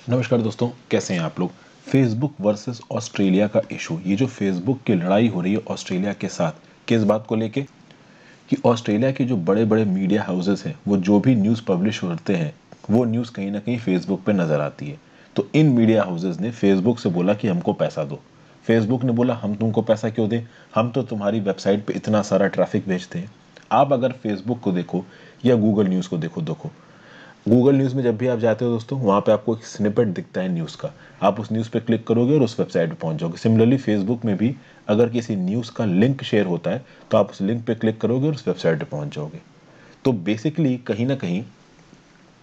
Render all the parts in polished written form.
नमस्कार दोस्तों, कैसे हैं आप लोग। फेसबुक वर्सेस ऑस्ट्रेलिया का इशू, ये जो फेसबुक की लड़ाई हो रही है ऑस्ट्रेलिया के साथ, किस बात को लेके कि ऑस्ट्रेलिया के जो बड़े बड़े मीडिया हाउसेस हैं वो जो भी न्यूज़ पब्लिश करते हैं वो न्यूज़ कहीं ना कहीं फेसबुक पे नज़र आती है। तो इन मीडिया हाउसेस ने फेसबुक से बोला कि हमको पैसा दो। फेसबुक ने बोला हम तुमको पैसा क्यों दें, हम तो तुम्हारी वेबसाइट पे इतना सारा ट्रैफिक भेजते हैं। आप अगर फेसबुक को देखो या गूगल न्यूज़ को देखो देखो गूगल न्यूज़ में जब भी आप जाते हो दोस्तों, वहाँ पे आपको एक स्निपेट दिखता है न्यूज़ का। आप उस न्यूज़ पे क्लिक करोगे और उस वेबसाइट पे पहुँच जाओगे। सिमिलरली फेसबुक में भी अगर किसी न्यूज़ का लिंक शेयर होता है तो आप उस लिंक पे क्लिक करोगे और उस वेबसाइट पे पहुँच जाओगे। तो बेसिकली कहीं ना कहीं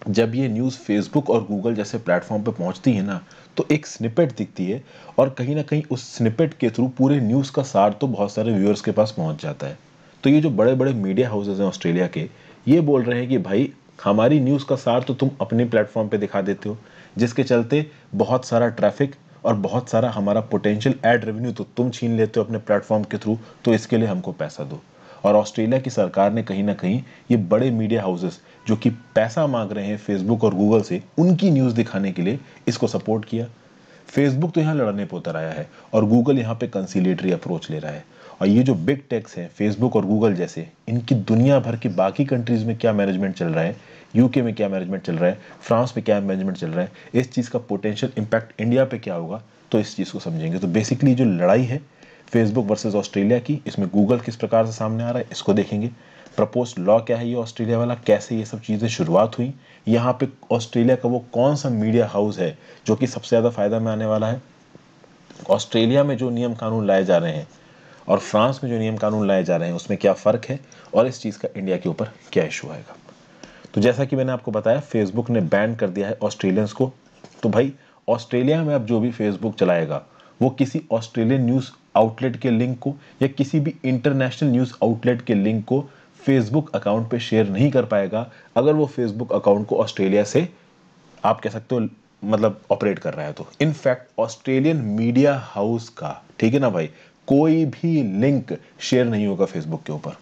जब ये न्यूज़ फेसबुक और गूगल जैसे प्लेटफॉर्म पे पहुंचती है ना, तो एक स्निपेट दिखती है और कहीं ना कहीं उस स्निपेट के थ्रू पूरे न्यूज़ का सार तो बहुत सारे व्यूअर्स के पास पहुंच जाता है। तो ये जो बड़े बड़े मीडिया हाउसेज हैं ऑस्ट्रेलिया के, ये बोल रहे हैं कि भाई हमारी न्यूज़ का सार तो तुम अपने प्लेटफॉर्म पे दिखा देते हो, जिसके चलते बहुत सारा ट्रैफिक और बहुत सारा हमारा पोटेंशियल एड रेवेन्यू तो तुम छीन लेते हो अपने प्लेटफॉर्म के थ्रू। तो इसके लिए हमको पैसा दो। और ऑस्ट्रेलिया की सरकार ने कहीं ना कहीं ये बड़े मीडिया हाउसेस जो कि पैसा मांग रहे हैं फेसबुक और गूगल से उनकी न्यूज़ दिखाने के लिए इसको सपोर्ट किया। फेसबुक तो यहाँ लड़ने पे उतर आया है और गूगल यहाँ पे कंसीलिएटरी अप्रोच ले रहा है। और ये जो बिग टेक्स हैं फेसबुक और गूगल जैसे, इनकी दुनिया भर की बाकी कंट्रीज में क्या मैनेजमेंट चल रहा है, यूके में क्या मैनेजमेंट चल रहा है, फ्रांस में क्या मैनेजमेंट चल रहा है, इस चीज़ का पोटेंशियल इंपैक्ट इंडिया पे क्या होगा, तो इस चीज़ को समझेंगे। तो बेसिकली जो लड़ाई है फेसबुक वर्सेस ऑस्ट्रेलिया की, इसमें गूगल किस प्रकार से सामने आ रहा है इसको देखेंगे। प्रपोज लॉ क्या है ये ऑस्ट्रेलिया वाला, कैसे ये सब चीज़ें शुरुआत हुई, यहाँ पे ऑस्ट्रेलिया का वो कौन सा मीडिया हाउस है जो कि सबसे ज़्यादा फायदा में आने वाला है, ऑस्ट्रेलिया में जो नियम कानून लाए जा रहे हैं और फ्रांस में जो नियम कानून लाए जा रहे हैं उसमें क्या फ़र्क है, और इस चीज़ का इंडिया के ऊपर क्या इशू आएगा। तो जैसा कि मैंने आपको बताया, फेसबुक ने बैन कर दिया है ऑस्ट्रेलियंस को। तो भाई ऑस्ट्रेलिया में अब जो भी फेसबुक चलाएगा वो किसी ऑस्ट्रेलियन न्यूज़ आउटलेट के लिंक को या किसी भी इंटरनेशनल न्यूज़ आउटलेट के लिंक को फेसबुक अकाउंट पे शेयर नहीं कर पाएगा अगर वो फेसबुक अकाउंट को ऑस्ट्रेलिया से, आप कह सकते हो, मतलब ऑपरेट कर रहा है। तो इनफैक्ट ऑस्ट्रेलियन मीडिया हाउस का, ठीक है ना भाई, कोई भी लिंक शेयर नहीं होगा फेसबुक के ऊपर।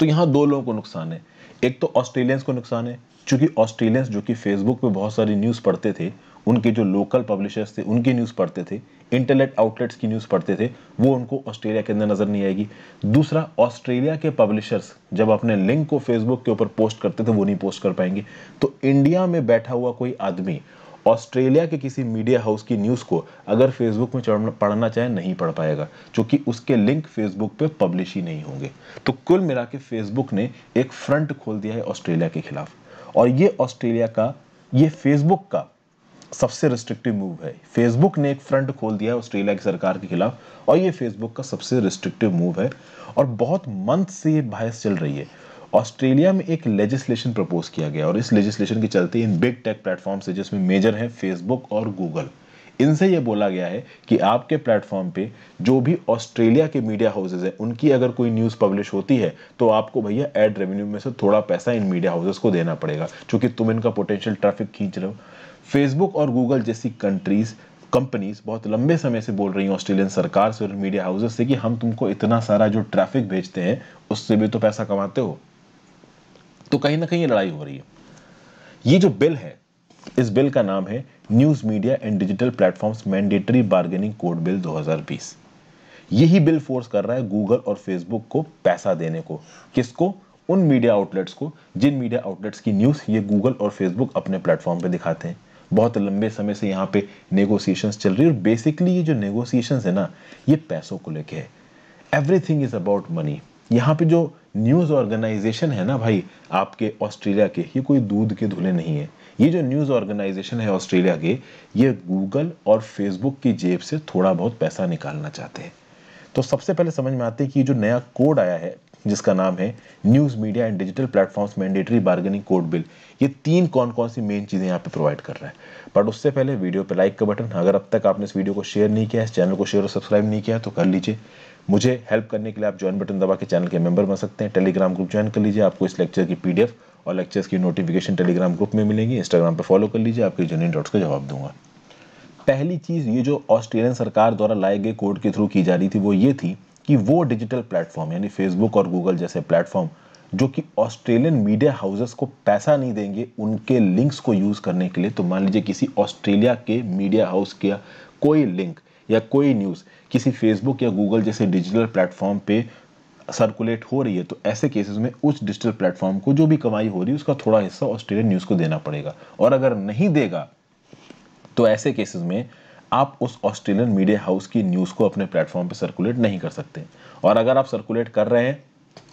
तो यहाँ दो लोगों को नुकसान है। एक तो ऑस्ट्रेलियंस को नुकसान है, क्योंकि ऑस्ट्रेलियंस जो कि फेसबुक पे बहुत सारी न्यूज़ पढ़ते थे, उनके जो लोकल पब्लिशर्स थे उनकी न्यूज़ पढ़ते थे, इंटरनेट आउटलेट्स की न्यूज़ पढ़ते थे, वो उनको ऑस्ट्रेलिया के अंदर नज़र नहीं आएगी। दूसरा, ऑस्ट्रेलिया के पब्लिशर्स जब अपने लिंक को फेसबुक के ऊपर पोस्ट करते थे वो नहीं पोस्ट कर पाएंगे। तो इंडिया में बैठा हुआ कोई आदमी ऑस्ट्रेलिया के किसी मीडिया हाउस की न्यूज़ को अगर फेसबुक में पढ़ना चाहे नहीं पढ़ पाएगा, क्योंकि उसके लिंक फेसबुक पे पब्लिश ही नहीं होंगे। तो कुल मिला के फेसबुक ने एक फ्रंट खोल दिया है ऑस्ट्रेलिया के खिलाफ। और ये ऑस्ट्रेलिया का, ये फेसबुक का सबसे रिस्ट्रिक्टिव मूव है। फेसबुक ने एक फ्रंट खोल दिया है ऑस्ट्रेलिया की सरकार के खिलाफ और ये फेसबुक का सबसे रिस्ट्रिक्टिव मूव है। और बहुत मंथ से ये बहस चल रही है। ऑस्ट्रेलिया में एक लेजिस्लेशन प्रपोज किया गया और इस लेजिस्लेशन के चलते इन बिग टेक प्लेटफॉर्म से, जिसमें मेजर है फेसबुक और गूगल, इनसे ये बोला गया है कि आपके प्लेटफॉर्म पे जो भी ऑस्ट्रेलिया के मीडिया हाउसेज हैं उनकी अगर कोई न्यूज़ पब्लिश होती है तो आपको भैया एड रेवेन्यू में से थोड़ा पैसा इन मीडिया हाउसेज को देना पड़ेगा, क्योंकि तुम इनका पोटेंशियल ट्रैफिक खींच रहे हो। फेसबुक और गूगल जैसी कंपनीज बहुत लंबे समय से बोल रही हैं ऑस्ट्रेलियन सरकार से और मीडिया हाउसेज से कि हम तुमको इतना सारा जो ट्रैफिक भेजते हैं उससे भी तो पैसा कमाते हो। तो कहीं ना कहीं ये लड़ाई हो रही है। ये जो बिल है, इस बिल का नाम है news media and digital platforms mandatory bargaining code bill 2020। यही बिल फोर्स कर रहा है गूगल और फेसबुक को पैसा देने को। किसको? उन मीडिया आउटलेट्स को जिन मीडिया आउटलेट्स की न्यूज़ ये गूगल और फेसबुक अपने प्लेटफॉर्म पे दिखाते हैं। बहुत लंबे समय से यहाँ पे नेगोशिएशंस चल रही है और बेसिकली ये जो नेगोशिएशंस है ना, ये पैसों को लेके है। Everything is about money. यहाँ पे जो न्यूज़ ऑर्गेनाइजेशन है ना भाई आपके ऑस्ट्रेलिया के, ये कोई दूध के धुले नहीं है। ये जो न्यूज़ ऑर्गेनाइजेशन है ऑस्ट्रेलिया के, ये गूगल और फेसबुक की जेब से थोड़ा बहुत पैसा निकालना चाहते हैं। तो सबसे पहले समझ में आते हैं कि ये जो नया कोड आया है जिसका नाम है news media and digital platforms mandatory bargaining code bill, ये तीन कौन कौन सी मेन चीज़ें यहाँ पे प्रोवाइड कर रहा है। बट उससे पहले वीडियो पे लाइक का बटन, अगर अब तक आपने इस वीडियो को शेयर नहीं किया है, इस चैनल को शेयर और सब्सक्राइब नहीं किया है तो कर लीजिए। मुझे हेल्प करने के लिए आप ज्वाइन बटन दबा के चैनल के मेंबर बन सकते हैं। टेलीग्राम ग्रुप ज्वाइन कर लीजिए, आपको इस लेक्चर की पीडीएफ और लेक्चर्स की नोटिफिकेशन टेलीग्राम ग्रुप में मिलेंगी। इंस्टाग्राम पर फॉलो कर लीजिए, आपके जेन्युइन डाउट्स का जवाब दूंगा। पहली चीज, ये जो ऑस्ट्रेलियन सरकार द्वारा लाए गए कोड के थ्रू की जा रही थी वो ये थी कि वो डिजिटल प्लेटफॉर्म यानी फेसबुक और गूगल जैसे प्लेटफॉर्म जो कि ऑस्ट्रेलियन मीडिया हाउसेस को पैसा नहीं देंगे उनके लिंक्स को यूज करने के लिए। तो मान लीजिए किसी ऑस्ट्रेलिया के मीडिया हाउस का कोई लिंक या कोई न्यूज किसी फेसबुक या गूगल जैसे डिजिटल प्लेटफॉर्म पे सर्कुलेट हो रही है, तो ऐसे केसेस में उस डिजिटल प्लेटफॉर्म को जो भी कमाई हो रही है उसका थोड़ा हिस्सा ऑस्ट्रेलियन न्यूज को देना पड़ेगा। और अगर नहीं देगा तो ऐसे केसेस में आप उस ऑस्ट्रेलियन मीडिया हाउस की न्यूज को अपने प्लेटफॉर्म पे सर्कुलेट नहीं कर सकते। और अगर आप सर्कुलेट कर रहे हैं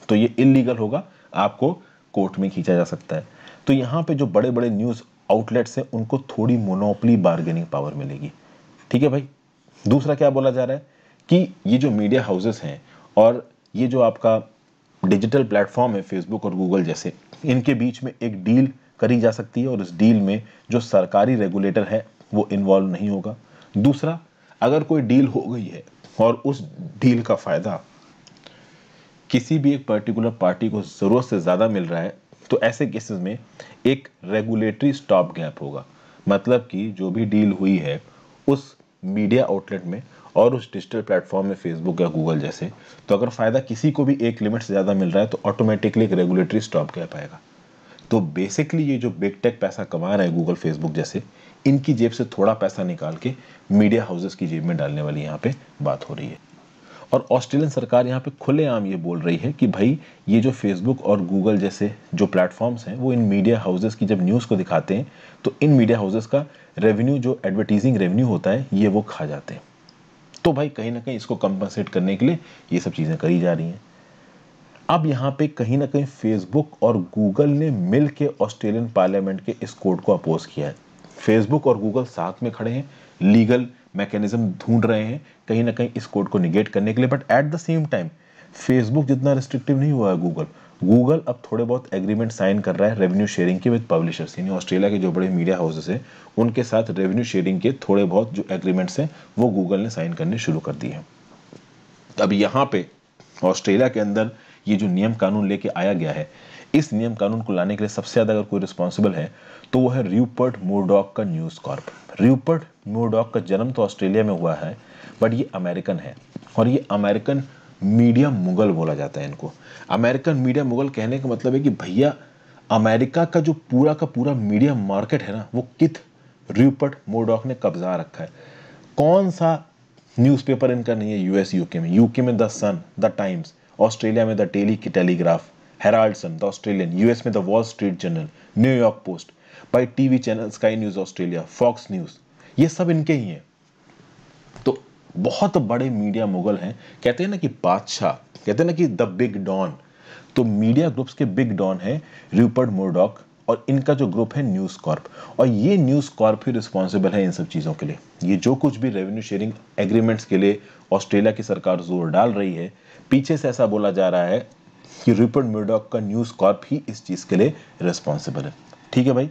तो ये इलीगल होगा, आपको कोर्ट में खींचा जा सकता है। तो यहाँ पे जो बड़े बड़े न्यूज आउटलेट्स हैं उनको थोड़ी मोनोपोली बार्गेनिंग पावर मिलेगी। ठीक है भाई। दूसरा क्या बोला जा रहा है कि ये जो मीडिया हाउसेस हैं और ये जो आपका डिजिटल प्लेटफॉर्म है फेसबुक और गूगल जैसे, इनके बीच में एक डील करी जा सकती है और इस डील में जो सरकारी रेगुलेटर है वो इन्वॉल्व नहीं होगा। दूसरा, अगर कोई डील हो गई है और उस डील का फायदा किसी भी एक पर्टिकुलर पार्टी को जरूरत से ज्यादा मिल रहा है, तो ऐसे केसेस में एक रेगुलेटरी स्टॉप गैप होगा। मतलब कि जो भी डील हुई है उस मीडिया आउटलेट में और उस डिजिटल प्लेटफॉर्म में फेसबुक या गूगल जैसे, तो अगर फायदा किसी को भी एक लिमिट से ज्यादा मिल रहा है तो ऑटोमेटिकली एक रेगुलेटरी स्टॉप गैप आएगा। तो बेसिकली ये जो बिग टेक पैसा कमा रहे हैं गूगल फेसबुक जैसे, इनकी जेब से थोड़ा पैसा निकाल के मीडिया हाउसेस की जेब में डालने वाली यहाँ पे बात हो रही है। और ऑस्ट्रेलियन सरकार यहाँ पे खुलेआम ये बोल रही है कि भाई ये जो फेसबुक और गूगल जैसे जो प्लेटफॉर्म्स हैं वो इन मीडिया हाउसेस की जब न्यूज़ को दिखाते हैं तो इन मीडिया हाउसेस का रेवेन्यू, जो एडवर्टीजिंग रेवेन्यू होता है, ये वो खा जाते हैं। तो भाई कहीं ना कहीं इसको कंपनसेट करने के लिए ये सब चीज़ें करी जा रही हैं। अब यहाँ पे कहीं ना कहीं फेसबुक और गूगल ने मिल के ऑस्ट्रेलियन पार्लियामेंट के इस कोड को अपोज किया है। फेसबुक और गूगल साथ में खड़े हैं, लीगल मैकेनिज्म ढूंढ रहे हैं कहीं ना कहीं इस कोड को निगेट करने के लिए। But at the same time Facebook जितना रिस्ट्रिक्टिव नहीं हुआ है गूगल, गूगल अब थोड़े बहुत एग्रीमेंट साइन कर रहा है रेवेन्यू शेयरिंग के विद पब्लिशर्स, यानी ऑस्ट्रेलिया के जो बड़े मीडिया हाउसेस हैं उनके साथ रेवेन्यू शेयरिंग के थोड़े बहुत जो एग्रीमेंट्स हैं वो गूगल ने साइन करने शुरू कर दिए हैं। अब यहाँ पे ऑस्ट्रेलिया के अंदर ये जो नियम कानून लेके आया गया है, इस नियम कानून को लाने के लिए सबसे ज्यादा अगर कोई रिस्पॉन्सिबल है तो वो है र्यूपर्ट मुरडॉक का न्यूज कॉर्प। र्यूपर्ट मुरडॉक का जन्म तो ऑस्ट्रेलिया में हुआ है बट ये अमेरिकन है और ये अमेरिकन मीडिया मुगल बोला जाता है इनको। अमेरिकन मीडिया मुगल कहने का मतलब है कि भैया अमेरिका का जो पूरा का पूरा मीडिया मार्केट है ना, वो कित र्यूपर्ट मुरडॉक ने कब्जा रखा है। कौन सा न्यूज़पेपर इनका नहीं है यूएस यूके में? यूके में the Sun, the Times, Australia में the Daily Telegraph, Herald Sun the Australian, US में the Wall Street Journal, New York Post, by TV channel Sky News Australia, Fox News, ये सब इनके ही हैं। तो बहुत बड़े मीडिया मुगल हैं। कहते हैं ना कि बादशाह, कहते हैं ना कि द बिग डॉन, तो मीडिया ग्रुप्स के बिग डॉन है र्यूपर्ट मुरडॉक और इनका जो ग्रुप है न्यूज कॉर्प। और ये न्यूज कॉर्प ही रिस्पॉन्सिबल है इन सब चीजों के लिए। ये जो कुछ भी रेवेन्यू शेयरिंग एग्रीमेंट्स के लिए ऑस्ट्रेलिया की सरकार जोर डाल रही है, पीछे से ऐसा बोला जा रहा है कि र्यूपर्ट मुरडॉक का न्यूज कॉर्प ही इस चीज के लिए रिस्पॉन्सिबल है। ठीक है भाई।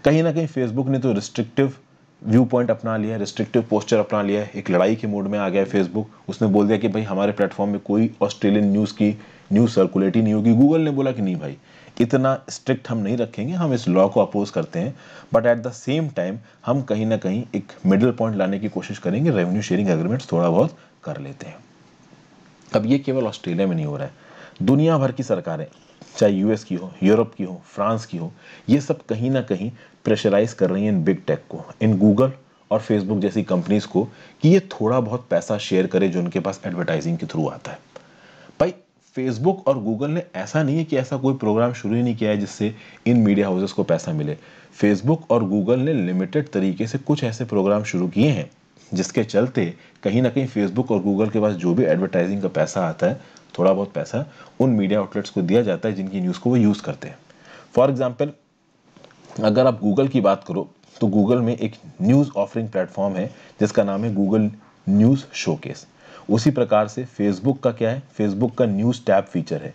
कहीं ना कहीं फेसबुक ने तो रिस्ट्रिक्टिव व्यू पॉइंट अपना लिया है, रिस्ट्रिक्टिव पोस्चर अपना लिया है, एक लड़ाई के मूड में आ गया है फेसबुक। उसने बोल दिया कि भाई हमारे प्लेटफॉर्म में कोई ऑस्ट्रेलियन न्यूज़ की न्यूज़ सर्कुलेट ही नहीं होगी। गूगल ने बोला कि नहीं भाई, इतना स्ट्रिक्ट हम नहीं रखेंगे, हम इस लॉ को अपोज करते हैं, but at the same time हम कहीं ना कहीं एक मिडिल पॉइंट लाने की कोशिश करेंगे, रेवेन्यू शेयरिंग एग्रीमेंट्स थोड़ा बहुत कर लेते हैं। अब ये केवल ऑस्ट्रेलिया में नहीं हो रहा है, दुनिया भर की सरकारें, चाहे यूएस की हो, यूरोप की हो, फ्रांस की हो, ये सब कहीं ना कहीं प्रेशराइज कर रही हैं इन बिग टेक को, इन गूगल और फेसबुक जैसी कंपनीज को, कि ये थोड़ा बहुत पैसा शेयर करे जो उनके पास एडवर्टाइजिंग के थ्रू आता है। भाई फेसबुक और गूगल ने ऐसा नहीं है कि ऐसा कोई प्रोग्राम शुरू ही नहीं किया है जिससे इन मीडिया हाउसेस को पैसा मिले। फेसबुक और गूगल ने लिमिटेड तरीके से कुछ ऐसे प्रोग्राम शुरू किए हैं जिसके चलते कहीं ना कहीं फेसबुक और गूगल के पास जो भी एडवर्टाइजिंग का पैसा आता है, थोड़ा बहुत पैसा उन मीडिया आउटलेट्स को दिया जाता है जिनकी न्यूज़ को वो यूज़ करते हैं। फॉर एग्जाम्पल, अगर आप गूगल की बात करो तो गूगल में एक न्यूज़ ऑफरिंग प्लेटफॉर्म है जिसका नाम है गूगल न्यूज़ शोकेस। उसी प्रकार से फेसबुक का क्या है, फेसबुक का न्यूज़ टैब फीचर है।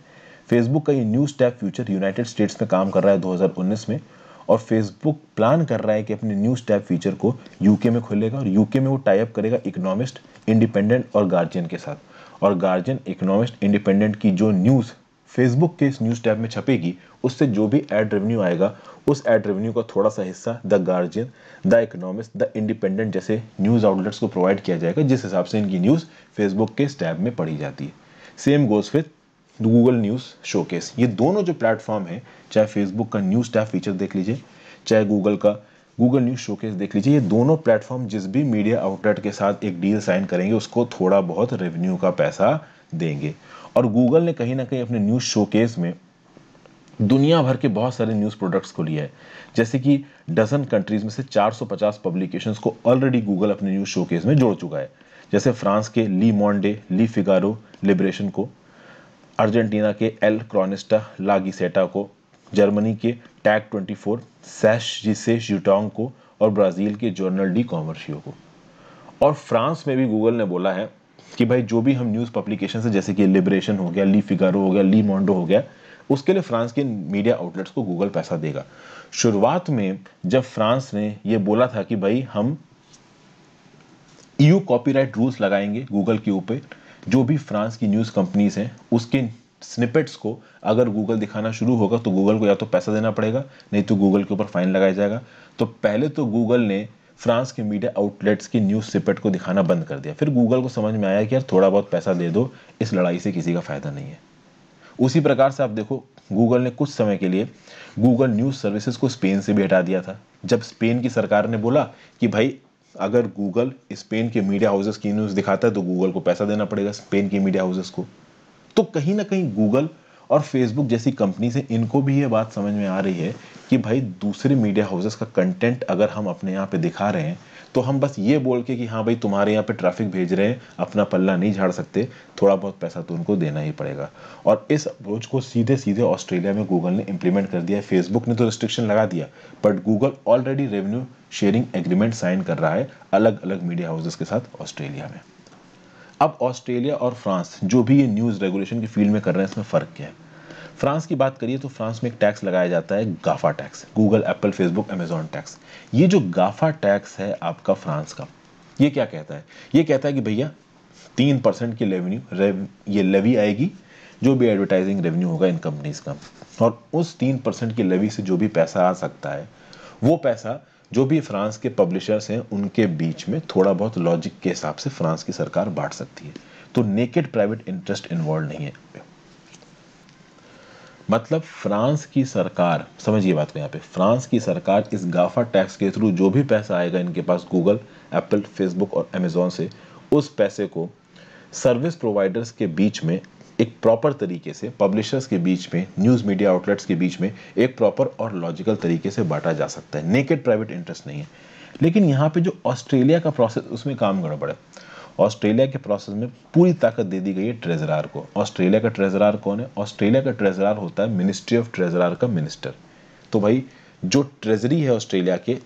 फेसबुक का ये news tab feature United states में काम कर रहा है 2019 में, और फेसबुक प्लान कर रहा है कि अपने न्यूज़ टैब फीचर को यूके में खोलेगा और यूके में वो टाई अप करेगा इकोनॉमिस्ट, इंडिपेंडेंट और गार्जियन के साथ। और गार्जियन, इकोनॉमिस्ट, इंडिपेंडेंट की जो न्यूज़ फेसबुक के इस न्यूज़ टैब में छपेगी, उससे जो भी एड रेवेन्यू आएगा, उस एड रेवेन्यू का थोड़ा सा हिस्सा the guardian, the economist, the independent जैसे न्यूज़ आउटलेट्स को प्रोवाइड किया जाएगा, जिस हिसाब से इनकी न्यूज़ फेसबुक के इस टैब में पढ़ी जाती है। Same goes with Google news showcase. ये दोनों जो प्लेटफॉर्म है, चाहे फेसबुक का न्यूज़ टैब फीचर देख लीजिए, चाहे गूगल का गूगल न्यूज़ शोकेस देख लीजिए, ये दोनों प्लेटफॉर्म जिस भी मीडिया आउटलेट के साथ एक डील साइन करेंगे उसको थोड़ा बहुत रेवेन्यू का पैसा देंगे। और गूगल ने कहीं ना कहीं अपने न्यूज़ शोकेस में दुनिया भर के बहुत सारे न्यूज़ प्रोडक्ट्स को लिया है। जैसे कि डजन कंट्रीज में से 450 पब्लिकेशंस को ऑलरेडी गूगल अपने न्यूज़ शोकेस में जोड़ चुका है। जैसे फ्रांस के ली मोंडे, ली फिगारो, लिबरेशन को, अर्जेंटीना के एल क्रॉनिस्टा, ला गिसेटा को, जर्मनी के टैग 24, सैश जिसे जुटोंग को, और ब्राजील के जर्नल डी कॉमर्शियो को। और फ्रांस में भी गूगल ने बोला है कि भाई जो भी हम न्यूज़ पब्लिकेशन है, जैसे कि लिबरेशन हो गया, ली फिगारो हो गया, ली मोंडो हो गया, उसके लिए फ्रांस के मीडिया आउटलेट्स को गूगल पैसा देगा। शुरुआत में जब फ्रांस ने ये बोला था कि भाई हम ईयू कॉपीराइट रूल्स लगाएंगे गूगल के ऊपर, जो भी फ्रांस की न्यूज़ कंपनीज हैं उसके स्निपेट्स को अगर गूगल दिखाना शुरू होगा तो गूगल को या तो पैसा देना पड़ेगा, नहीं तो गूगल के ऊपर फाइन लगाया जाएगा। तो पहले तो गूगल ने फ्रांस के मीडिया आउटलेट्स की न्यूज़ स्निपेट को दिखाना बंद कर दिया। फिर गूगल को समझ में आया कि यार थोड़ा बहुत पैसा दे दो, इस लड़ाई से किसी का फायदा नहीं है। उसी प्रकार से आप देखो, गूगल ने कुछ समय के लिए गूगल न्यूज़ सर्विसेज को स्पेन से भी हटा दिया था। जब स्पेन की सरकार ने बोला कि भाई अगर गूगल स्पेन के मीडिया हाउसेस की न्यूज़ दिखाता है तो गूगल को पैसा देना पड़ेगा स्पेन की मीडिया हाउसेस को। तो कहीं ना कहीं गूगल और फेसबुक जैसी कंपनी से इनको भी ये बात समझ में आ रही है कि भाई दूसरे मीडिया हाउसेस का कंटेंट अगर हम अपने यहाँ पे दिखा रहे हैं तो हम बस ये बोल के कि हाँ भाई तुम्हारे यहाँ पे ट्रैफिक भेज रहे हैं, अपना पल्ला नहीं झाड़ सकते, थोड़ा बहुत पैसा तो उनको देना ही पड़ेगा। और इस अप्रोच को सीधे सीधे ऑस्ट्रेलिया में गूगल ने इंप्लीमेंट कर दिया है। फेसबुक ने तो रिस्ट्रिक्शन लगा दिया, but Google already revenue sharing agreement sign कर रहा है अलग अलग मीडिया हाउसेस के साथ ऑस्ट्रेलिया में। अब ऑस्ट्रेलिया और फ्रांस जो भी ये न्यूज़ रेगुलेशन की फील्ड में कर रहे हैं, इसमें फ़र्क क्या है? फ्रांस की बात करिए तो फ्रांस में एक टैक्स लगाया जाता है, GAFA tax, Google, Apple, Facebook, Amazon tax. ये जो गाफा टैक्स है आपका फ्रांस का, ये क्या कहता है? ये कहता है कि भैया 3% की ये लेवी आएगी जो भी एडवर्टाइजिंग रेवेन्यू होगा इन कंपनीज का, और उस 3% की लेवी से जो भी पैसा आ सकता है वो पैसा जो भी फ्रांस के पब्लिशर्स हैं उनके बीच में थोड़ा बहुत लॉजिक के हिसाब से फ्रांस की सरकार बांट सकती है। तो नेकेड प्राइवेट इंटरेस्ट इन्वॉल्व नहीं है। मतलब फ्रांस की सरकार, समझिए बात को, यहाँ पे फ्रांस की सरकार इस गाफा टैक्स के थ्रू जो भी पैसा आएगा इनके पास गूगल, एप्पल, फेसबुक और अमेजॉन से, उस पैसे को सर्विस प्रोवाइडर्स के बीच में एक प्रॉपर तरीके से, पब्लिशर्स के बीच में, न्यूज़ मीडिया आउटलेट्स के बीच में एक प्रॉपर और लॉजिकल तरीके से बांटा जा सकता है। नेकेड प्राइवेट इंटरेस्ट नहीं है। लेकिन यहाँ पे जो ऑस्ट्रेलिया का प्रोसेस, उसमें काम गड़बड़ है। ऑस्ट्रेलिया के प्रोसेस में पूरी ताकत दे दी गई है ट्रेजरार को। ऑस्ट्रेलिया का ट्रेजरार कौन है? ऑस्ट्रेलिया का ट्रेजरार होता है मिनिस्ट्री ऑफ ट्रेजरार का मिनिस्टर। तो भाई जो ट्रेजरी है ऑस्ट्रेलिया के,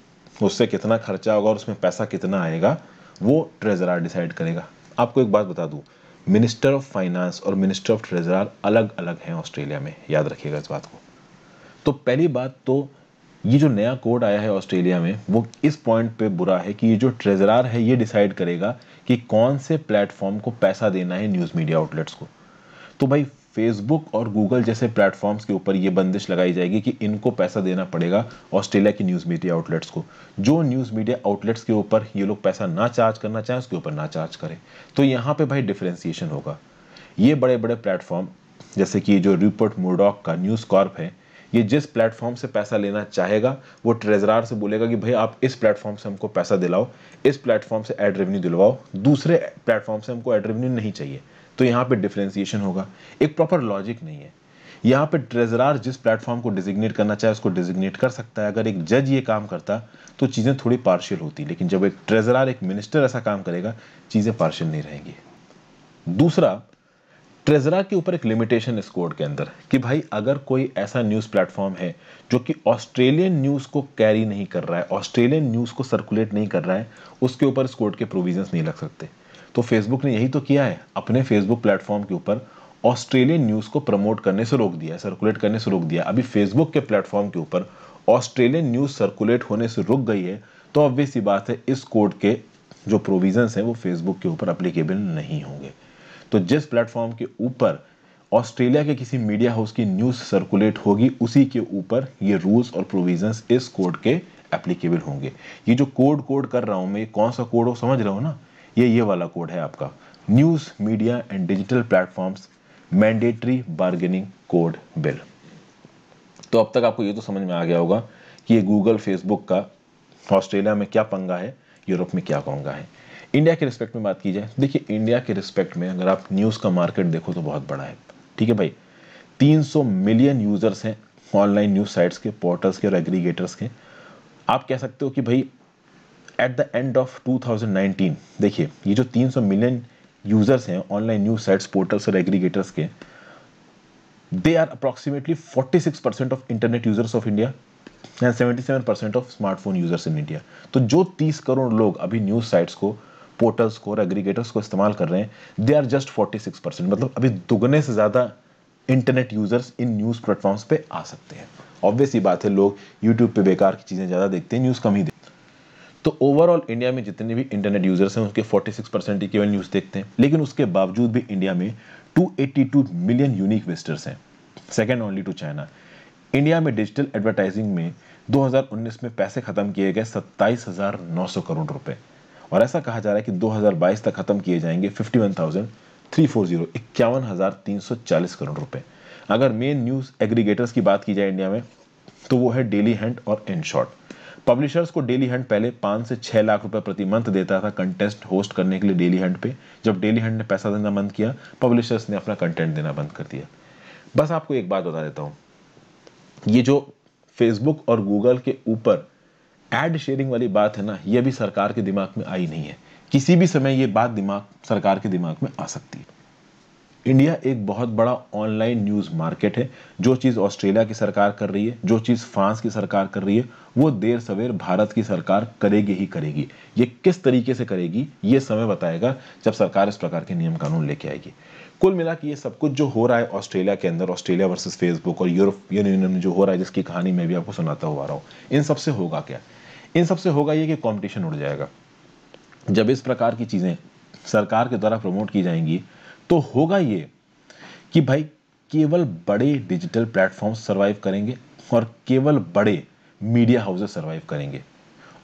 उससे कितना खर्चा होगा और उसमें पैसा कितना आएगा वो ट्रेजरार डिसाइड करेगा। आपको एक बात बता दूं, मिनिस्टर ऑफ फाइनेंस और मिनिस्टर ऑफ ट्रेजरार अलग अलग हैं ऑस्ट्रेलिया में, याद रखिएगा इस बात को। तो पहली बात तो ये जो नया कोड आया है ऑस्ट्रेलिया में वो इस पॉइंट पे बुरा है कि ये जो ट्रेजरार है ये डिसाइड करेगा कि कौन से प्लेटफॉर्म को पैसा देना है न्यूज़ मीडिया आउटलेट्स को। तो भाई फेसबुक और गूगल जैसे प्लेटफॉर्म्स के ऊपर ये बंदिश लगाई जाएगी कि इनको पैसा देना पड़ेगा ऑस्ट्रेलिया की न्यूज़ मीडिया आउटलेट्स को। जो न्यूज़ मीडिया आउटलेट्स के ऊपर ये लोग पैसा ना चार्ज करना चाहें उसके ऊपर ना चार्ज करें। तो यहाँ पे भाई डिफरेंशिएशन होगा। ये बड़े बड़े प्लेटफॉर्म जैसे कि जो रूपर्ट मुर्डॉक का न्यूज़ कॉर्प है, ये जिस प्लेटफॉर्म से पैसा लेना चाहेगा वो ट्रेजरार से बोलेगा कि भाई आप इस प्लेटफॉर्म से हमको पैसा दिलाओ, इस प्लेटफॉर्म से एड रेवेन्यू दिलवाओ, दूसरे प्लेटफॉर्म से हमको एड रेवेन्यू नहीं चाहिए। तो यहाँ पे डिफरेंशिएशन होगा, एक प्रॉपर लॉजिक नहीं है। यहाँ पे ट्रेजरार जिस प्लेटफॉर्म को डिजिग्नेट करना चाहे उसको डिजिग्नेट कर सकता है। अगर एक जज ये काम करता तो चीज़ें थोड़ी पार्शियल होती, लेकिन जब एक ट्रेजरार, एक मिनिस्टर ऐसा काम करेगा, चीज़ें पार्शियल नहीं रहेंगी। दूसरा, ट्रेजरा के ऊपर एक लिमिटेशन इस कोड के अंदर कि भाई अगर कोई ऐसा न्यूज़ प्लेटफॉर्म है जो कि ऑस्ट्रेलियन न्यूज़ को कैरी नहीं कर रहा है, ऑस्ट्रेलियन न्यूज़ को सर्कुलेट नहीं कर रहा है, उसके ऊपर इस कोड के प्रोविजंस नहीं लग सकते। तो फेसबुक ने यही तो किया है, अपने फेसबुक प्लेटफॉर्म के ऊपर ऑस्ट्रेलियन न्यूज़ को प्रमोट करने से रोक दिया, सर्कुलेट करने से रोक दिया। अभी फेसबुक के प्लेटफॉर्म के ऊपर ऑस्ट्रेलियन न्यूज़ सर्कुलेट होने से रुक गई है, तो ऑब्वियस सी बात है इस कोड के जो प्रोविजंस हैं वो फेसबुक के ऊपर अप्लीकेबल नहीं होंगे। तो जिस प्लेटफॉर्म के ऊपर ऑस्ट्रेलिया के किसी मीडिया हाउस की न्यूज़ सर्कुलेट होगी उसी के ऊपर ये रूल्स और प्रोविजंस इस कोड के एप्लीकेबल होंगे। ये जो कोड कर रहा हूं मैं, कौन सा कोड हो समझ रहे हो ना? ये वाला कोड है आपका, news media and digital platforms mandatory bargaining code bill. तो अब तक आपको ये तो समझ में आ गया होगा कि ये गूगल फेसबुक का ऑस्ट्रेलिया में क्या पंगा है, यूरोप में क्या पंगा है। इंडिया के रिस्पेक्ट में बात की जाए, देखिए इंडिया के रिस्पेक्ट में अगर आप न्यूज़ का मार्केट देखो तो बहुत बड़ा है। ठीक है भाई, 300 मिलियन यूजर्स हैं ऑनलाइन न्यूज साइट्स के, पोर्टल्स के और एग्रीगेटर्स के। आप कह सकते हो कि भाई एट द एंड ऑफ 2019, देखिए ये जो 300 मिलियन यूजर्स हैं ऑनलाइन न्यूज साइट्स, पोर्टल्स और एग्रीगेटर्स के, they are approximately 46% of internet users of India and 77% of smartphone users in India. तो जो 30 करोड़ लोग अभी न्यूज साइट्स को, पोर्टल्स को और एग्रीगेटर्स को इस्तेमाल कर रहे हैं, दे आर जस्ट 46%, मतलब अभी दुगने से ज्यादा internet users in news platforms पे आ सकते हैं। ऑब्वियस ही बात है, लोग यूट्यूब पे बेकार की चीजें ज्यादा देखते हैं, न्यूज कम ही देखते हैं। तो ओवरऑल इंडिया में जितने भी इंटरनेट यूजर्स हैं उसके 46% ही केवल न्यूज देखते हैं, लेकिन उसके बावजूद भी इंडिया में 282 मिलियन यूनिक विजिटर्स हैं, second only to China. India में डिजिटल एडवर्टाइजिंग में 2019 में पैसे खत्म किए गए 27,900 करोड़ रुपए, और ऐसा कहा जा रहा है कि 2022 तक खत्म किए जाएंगे 51,340 51,340 करोड़ रुपए। अगर मेन न्यूज एग्रीगेटर्स की बात की जाए इंडिया में, तो वो है डेली हंट और इन शॉर्ट। पब्लिशर्स को डेली हंट पहले 5 से 6 लाख रुपए प्रति मंथ देता था कंटेस्ट होस्ट करने के लिए डेली हंट पे। जब डेली हंट ने पैसा देना बंद किया, पब्लिशर्स ने अपना कंटेंट देना बंद कर दिया। बस आपको एक बात बता देता हूं, ये जो फेसबुक और गूगल के ऊपर एड शेयरिंग वाली बात है ना, ये अभी सरकार के दिमाग में आई नहीं है। किसी भी समय ये बात सरकार के दिमाग में आ सकती है। इंडिया एक बहुत बड़ा ऑनलाइन न्यूज मार्केट है। जो चीज ऑस्ट्रेलिया की सरकार कर रही है, जो चीज फ्रांस की सरकार कर रही है, वो देर सवेर भारत की सरकार करेगी ही करेगी। ये किस तरीके से करेगी ये समय बताएगा, जब सरकार इस प्रकार के नियम कानून लेके आएगी। कुल मिला के ये सब कुछ जो हो रहा है ऑस्ट्रेलिया के अंदर, ऑस्ट्रेलिया वर्सेस फेसबुक और यूरोपियन यूनियन में जो हो रहा है, जिसकी कहानी मैं भी आपको सुनाता हुआ आ रहा हूँ, इन सबसे होगा क्या? इन सबसे होगा ये कि कंपटीशन उड़ जाएगा। जब इस प्रकार की चीजें सरकार के द्वारा प्रमोट की जाएंगी, तो होगा ये कि भाई केवल बड़े डिजिटल प्लेटफॉर्म्स सर्वाइव करेंगे और केवल बड़े मीडिया हाउसेस सर्वाइव करेंगे।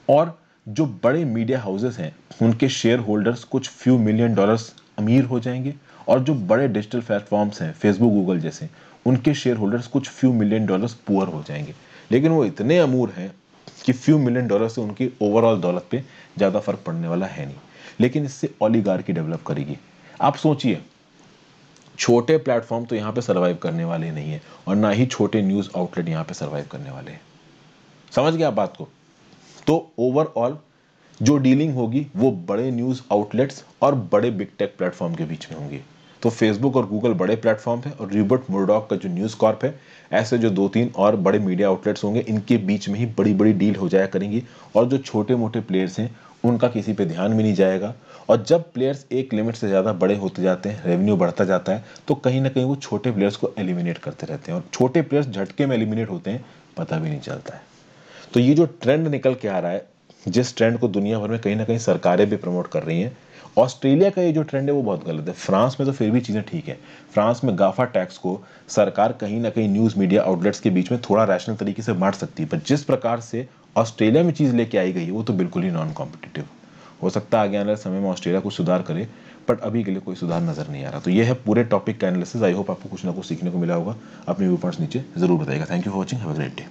और जो बड़े मीडिया हाउसेस हैं उनके शेयर होल्डर्स कुछ फ्यू मिलियन डॉलर्स अमीर हो जाएंगे, और जो बड़े डिजिटल प्लेटफॉर्म्स हैं फेसबुक गूगल जैसे, उनके शेयर होल्डर्स कुछ फ्यू मिलियन डॉलर्स पुअर हो जाएंगे। लेकिन वो इतने अमूर हैं कि फ्यू मिलियन डॉलर से उनकी ओवरऑल दौलत पे ज्यादा फर्क पड़ने वाला है नहीं। लेकिन इससे ओलिगार्की डेवलप करेगी। आप सोचिए, छोटे प्लेटफॉर्म तो यहाँ पे सरवाइव करने वाले नहीं है, और ना ही छोटे न्यूज आउटलेट यहाँ पे सरवाइव करने वाले हैं। समझ गया आप बात को? तो ओवरऑल जो डीलिंग होगी वो बड़े न्यूज आउटलेट्स और बड़े बिग टेक प्लेटफॉर्म के बीच में होंगी। तो फेसबुक और गूगल बड़े प्लेटफॉर्म है, और रूपर्ट मुर्डॉक का जो न्यूज कॉर्प है, ऐसे जो 2-3 और बड़े मीडिया आउटलेट्स होंगे, इनके बीच में ही बड़ी बड़ी डील हो जाया करेंगी। और जो छोटे मोटे प्लेयर्स हैं उनका किसी पे ध्यान भी नहीं जाएगा। और जब प्लेयर्स एक लिमिट से ज्यादा बड़े होते जाते हैं, रेवेन्यू बढ़ता जाता है, तो कहीं ना कहीं वो छोटे प्लेयर्स को एलिमिनेट करते रहते हैं, और छोटे प्लेयर्स झटके में एलिमिनेट होते हैं, पता भी नहीं चलता है। तो ये जो ट्रेंड निकल के आ रहा है, जिस ट्रेंड को दुनिया भर में कहीं ना कहीं सरकारें भी प्रमोट कर रही हैं, ऑस्ट्रेलिया का ये जो ट्रेंड है वो बहुत गलत है। फ्रांस में तो फिर भी चीजें ठीक है। फ्रांस में गाफा टैक्स को सरकार कहीं ना कहीं न्यूज मीडिया आउटलेट्स के बीच में थोड़ा रैशनल तरीके से बांट सकती है, पर जिस प्रकार से ऑस्ट्रेलिया में चीज लेके आई गई है वो तो बिल्कुल ही नॉन कॉम्पिटिटिव। हो सकता है आगे आने वाले समय में ऑस्ट्रेलिया कुछ सुधार करे, बट अभी के लिए कोई सुधार नजर नहीं आ रहा। तो ये है पूरे टॉपिक का एनालिसिस। आई होप आपको कुछ ना कुछ सीखने को मिला होगा। अपने व्यू पॉइंट्स नीचे जरूर बताइएगा। Thank you for watching, have a great day.